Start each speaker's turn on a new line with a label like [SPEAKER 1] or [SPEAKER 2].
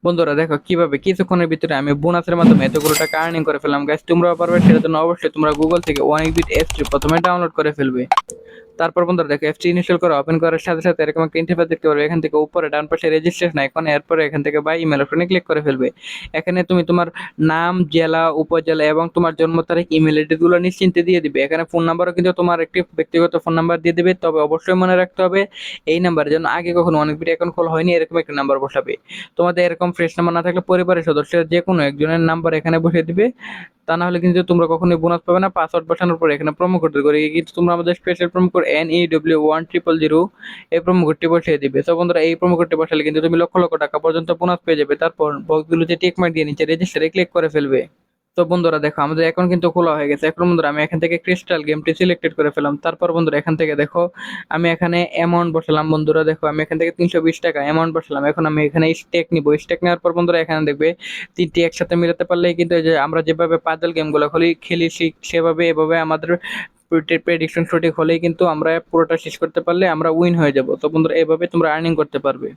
[SPEAKER 1] বন্ধুরা দেখো কিভাবে কিছুক্ষণের ভিতরে আমি বোনাসের মাধ্যমে এতগুলো টাকা আর্নিং করে ফেললাম গাইস, তোমরাও পারবে। সেটার জন্য অবশ্যই তোমরা গুগল থেকে অনেকবিট অ্যাপসটি প্রথমে ডাউনলোড করে ফেলবে। তারপর বন্ধুরা দেখো অ্যাপসটি ইনস্টল করে ওপেন করার সাথে সাথে এরকম একটা ইন্টারফেস দেখতে পারবে। এখান থেকে উপরে ডান পাশে রেজিস্ট্রেশন আইকন, এরপরে এখান থেকে বাই ইমেল অপশনে ক্লিক করে ফেলবে। এখানে তুমি তোমার নাম, জেলা, উপজেলা এবং তোমার জন্ম তারিখ, ইমেল আইডি গুলো নিশ্চিন্তে দিয়ে দিবে। এখানে ফোন নাম্বারও কিন্তু তোমার একটি ব্যক্তিগত ফোন নাম্বার দিয়ে দিবে, তবে অবশ্যই মনে রাখতে হবে এই নাম্বারের জন্য আগে কখনো অনেক বিট অ্যাকাউন্ট খোলা হয়নি এরকম একটা নাম্বার বসাবে। তোমাদের এরকম ফ্রেশ নাম্বার না থাকলে পরিবারের সদস্যের যে কোনো একজনের নাম্বার এখানে বসিয়ে দিবে। তা না হলে কিন্তু তোমরা কখনোই বোনাস পাবে না। পাসওয়ার্ড বসানোর পরে এখানে প্রোমো কোড করে কিন্তু তোমরা আমাদের স্পেশাল প্রোমো কোড NEW1000 এই প্রোমো কোডটি বসিয়ে দিবে। তো বন্ধুরা এই প্রোমো কোডটি বসালে কিন্তু তুমি লক্ষ লক্ষ টাকা পর্যন্ত বোনাস পেয়ে যাবে। তারপর বক্সগুলোতে টিক মার্ক দিয়ে নিচে রেজিস্টারে ক্লিক করে ফেলবে। তো বন্ধুরা দেখো আমাদের অ্যাকাউন্ট কিন্তু খোলা হয়ে গেছে। এখন বন্ধুরা আমি এখান থেকে ক্রিস্টাল গেমটি সিলেক্টেড করে ফেলাম। তারপর বন্ধুরা এখান থেকে দেখো আমি এখানে অ্যামাউন্ট বসালাম। বন্ধুরা দেখো আমি এখান থেকে 320 টাকা অ্যামাউন্ট বসালাম। এখন আমি এখানে স্টেক নিব। স্টেক নেওয়ার পর বন্ধুরা এখানে দেখবে তিনটি একসাথে মিলাতে পারলেই কিন্তু এই যে আমরা যেভাবে পাজল গেমগুলো খেলি সেভাবে এভাবে আমাদের প্রেডিকশন সঠিক হলেই কিন্তু আমরা পুরোটা শেষ করতে পারলে আমরা উইন হয়ে যাব। তো বন্ধুরা এভাবে তোমরা আর্নিং করতে পারবে।